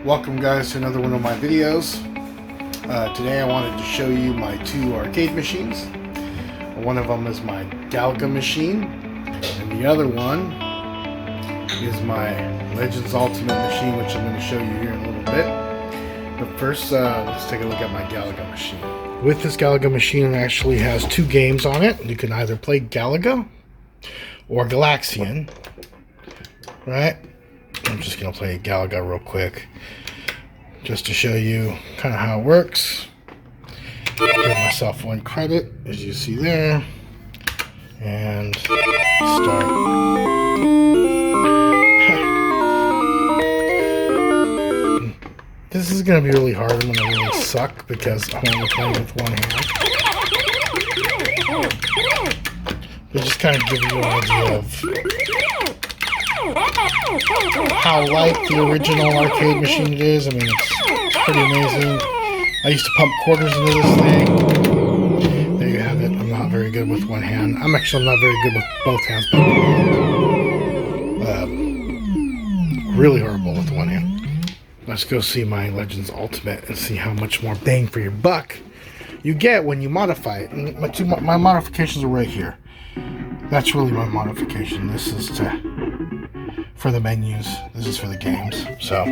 Welcome guys to another one of my videos. Today I wanted to show you my two arcade machines. One of them is my Galaga machine, and the other one is my Legends Ultimate machine, which I'm going to show you here in a little bit. But first, let's take a look at my Galaga machine. With this Galaga machine, it actually has two games on it. You can either play Galaga or Galaxian, right? I'm just going to play Galaga real quick, just to show you kind of how it works. Give myself one credit, as you see there, and start. This is going to be really hard. I'm going to really suck because I'm only playing with one hand. But just kind of give you an idea of how like the original arcade machine it is. I mean, it's pretty amazing. I used to pump quarters into this thing. There you have it. I'm not very good with one hand. I'm actually not very good with both hands, but really horrible with one hand. Let's go see my Legends Ultimate and see how much more bang for your buck you get when you modify it. And my modifications are right here. That's really my modification. This is for the menus. This is for the games. So,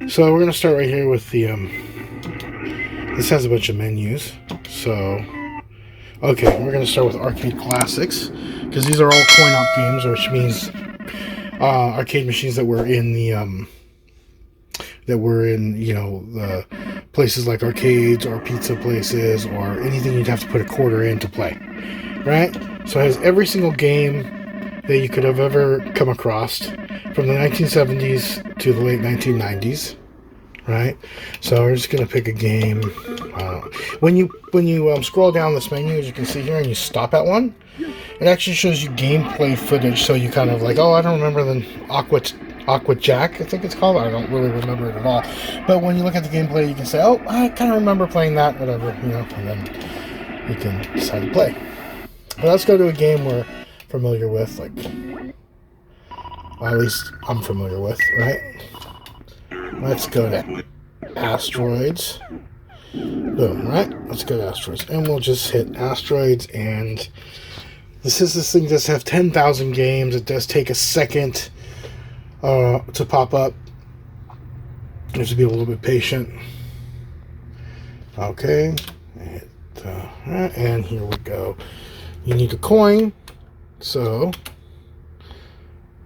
so we're gonna start right here with the. This has a bunch of menus. So, okay, we're gonna start with Arcade Classics because these are all coin-op games, which means arcade machines that were in the the places like arcades or pizza places or anything you'd have to put a quarter in to play, right? So it has every single game that you could have ever come across from the 1970s to the late 1990s, right? So we're just gonna pick a game. When you scroll down this menu, as you can see here, and you stop at one, it actually shows you gameplay footage. So you kind of like, oh, I don't remember the Aqua Jack, I think it's called. I don't really remember it at all. But when you look at the gameplay, you can say, oh, I kind of remember playing that, whatever, and then you can decide to play. But let's go to a game we're familiar with, like, well, at least I'm familiar with, right? Let's go to Asteroids. Boom, right? Let's go to Asteroids. And we'll just hit Asteroids, and this thing does have 10,000 games. It does take a second to pop up. You have to be a little bit patient. Okay. And here we go. You need a coin. So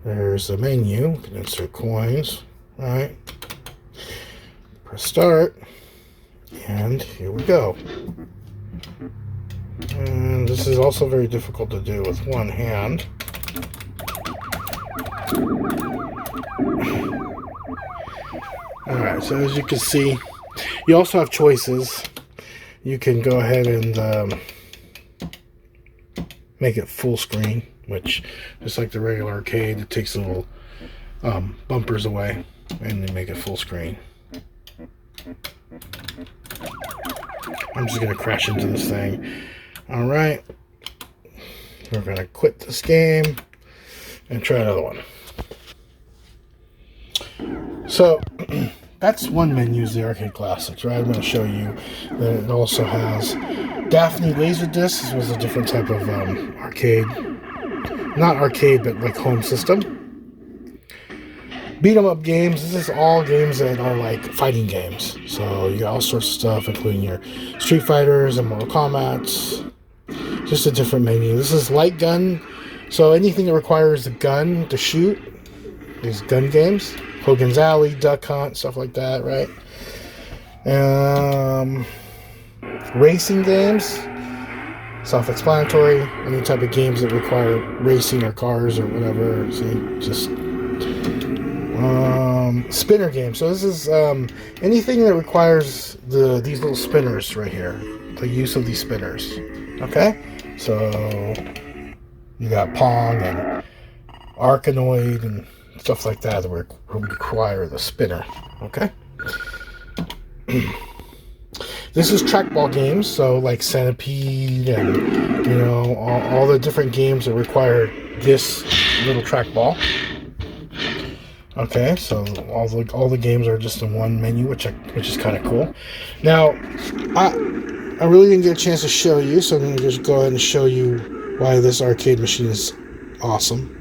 there's the menu. You can insert coins. Right. Press start. And here we go. And this is also very difficult to do with one hand. Alright, so as you can see, you also have choices. You can go ahead and make it full screen, which, just like the regular arcade, it takes the little bumpers away and then make it full screen. I'm just going to crash into this thing. Alright, we're going to quit this game and try another one. So, that's one menu, is the Arcade Classics, right? I'm going to show you that it also has Daphne Laserdisc. This was a different type of arcade. Not arcade, but like home system. Beat 'em up games. This is all games that are like fighting games. So you got all sorts of stuff, including your Street Fighters and Mortal Kombat's. Just a different menu. This is light gun. So anything that requires a gun to shoot, these gun games. Hogan's Alley, Duck Hunt, stuff like that, right? Racing games, self-explanatory. Any type of games that require racing or cars or whatever. See, just spinner games. So this is anything that requires these little spinners right here. The use of these spinners. Okay, so you got Pong and Arkanoid and stuff like that that require the spinner. Okay. This is trackball games, so like Centipede and all the different games that require this little trackball. Okay, so all the games are just in one menu, which is kind of cool. Now, I really didn't get a chance to show you, so I'm going to just go ahead and show you why this arcade machine is awesome.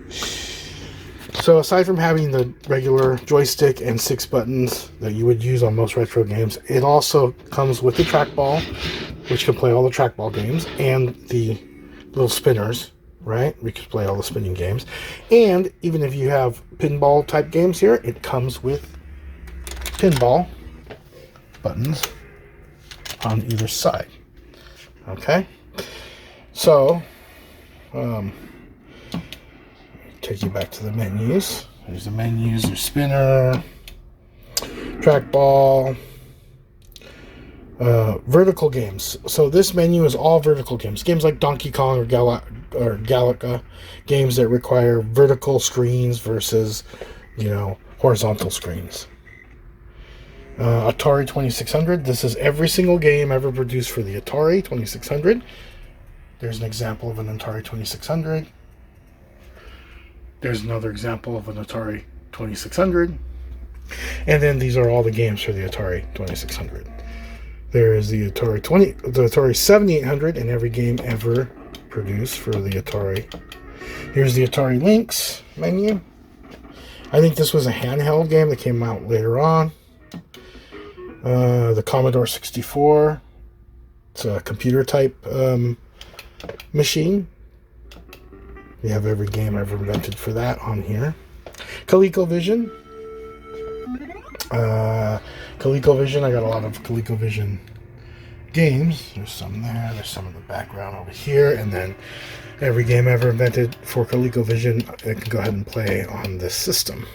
So aside from having the regular joystick and 6 buttons that you would use on most retro games, it also comes with the trackball, which can play all the trackball games, and the little spinners, right? We can play all the spinning games. And even if you have pinball type games here, it comes with pinball buttons on either side. Okay, so take you back to the menus. There's the menus, there's spinner, trackball, vertical games. So this menu is all vertical games. Games like Donkey Kong or Galaga, games that require vertical screens versus, horizontal screens. Atari 2600. This is every single game ever produced for the Atari 2600. There's an example of an Atari 2600. There's another example of an Atari 2600. And then these are all the games for the Atari 2600. There is the Atari 7800, and every game ever produced for the Atari. Here's the Atari Lynx menu. I think this was a handheld game that came out later on. The Commodore 64. It's a computer type machine. We have every game ever invented for that on here. ColecoVision. ColecoVision, I got a lot of ColecoVision games. There's some there. There's some in the background over here. And then every game ever invented for ColecoVision, it can go ahead and play on this system.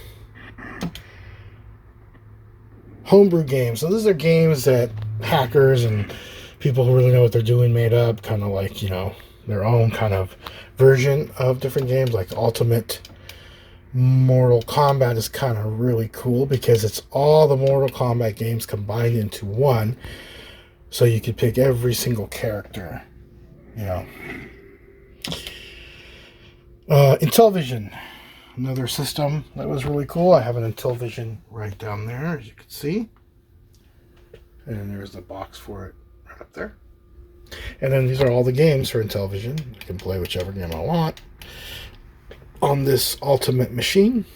Homebrew games. So these are games that hackers and people who really know what they're doing made up, kind of like, their own kind of version of different games. Like Ultimate Mortal Kombat is kind of really cool because it's all the Mortal Kombat games combined into one. So you could pick every single character, Intellivision, another system that was really cool. I have an Intellivision right down there, as you can see. And there's the box for it right up there. And then these are all the games for Intellivision. I can play whichever game I want on this ultimate machine.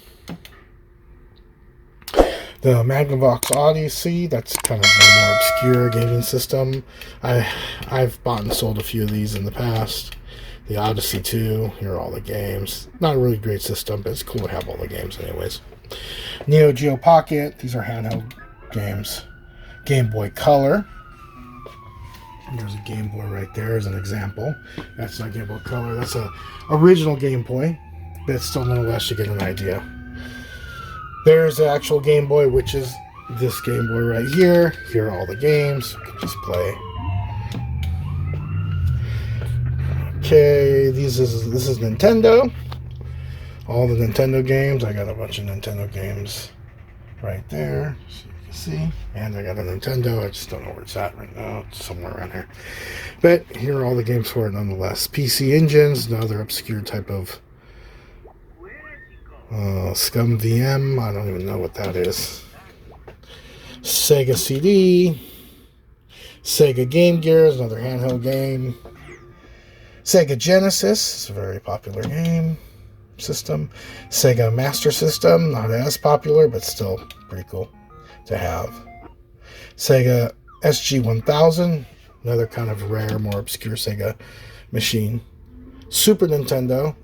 The Magnavox Odyssey, that's kind of a more obscure gaming system. I've bought and sold a few of these in the past. The Odyssey 2, here are all the games. Not a really great system, but it's cool to have all the games anyways. Neo Geo Pocket, these are handheld games. Game Boy Color. There's a Game Boy right there as an example. That's not Game Boy Color, that's an original Game Boy. But still, nonetheless, you get an idea. There's the actual Game Boy, which is this Game Boy right here. Here are all the games. You can just play. Okay, this is Nintendo. All the Nintendo games. I got a bunch of Nintendo games right there, so you can see. And I got a Nintendo. I just don't know where it's at right now. It's somewhere around here. But here are all the games for it nonetheless. PC Engines, another obscure type of Scum VM, I don't even know what that is. Sega CD, Sega Game Gear is another handheld game. Sega Genesis is a very popular game system. Sega Master System, not as popular, but still pretty cool to have. Sega SG-1000, another kind of rare, more obscure Sega machine. Super Nintendo.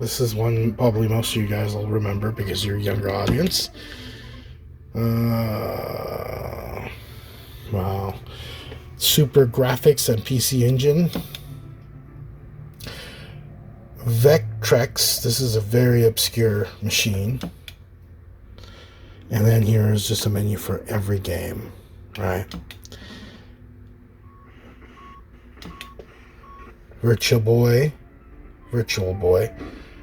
This is one probably most of you guys will remember because you're a younger audience. Wow. Super Graphics and PC Engine. Vectrex. This is a very obscure machine. And then here is just a menu for every game. Right? Virtual Boy.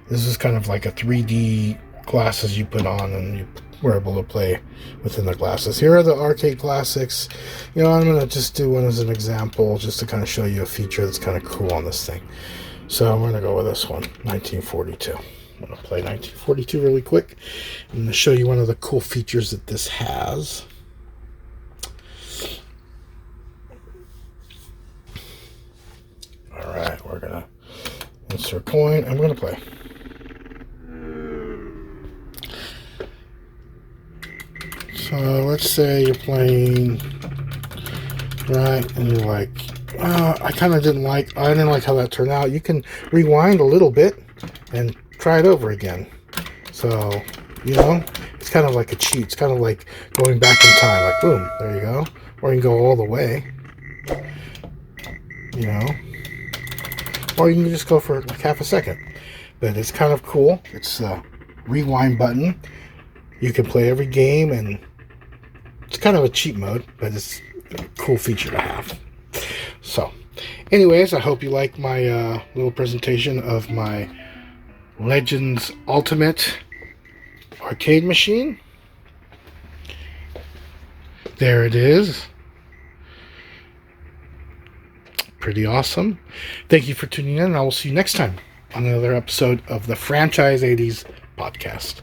This is kind of like a 3D glasses you put on and you were able to play within the glasses. Here are the arcade classics. I'm going to just do one as an example just to kind of show you a feature that's kind of cool on this thing. So I'm going to go with this one, 1942. I'm going to play 1942 really quick. I'm going to show you one of the cool features that this has. Alright, we're going to insert a coin. I'm going to play. So let's say you're playing, right, and you're like, I didn't like how that turned out. You can rewind a little bit and try it over again. So, it's kind of like a cheat. It's kind of like going back in time. Like, boom, there you go. Or you can go all the way. Or you can just go for like half a second. But it's kind of cool. It's a rewind button. You can play every game, and it's kind of a cheat mode, but it's a cool feature to have. So, anyways, I hope you like my little presentation of my Legends Ultimate arcade machine. There it is. Pretty awesome. Thank you for tuning in, and I will see you next time on another episode of the Franchise80s podcast.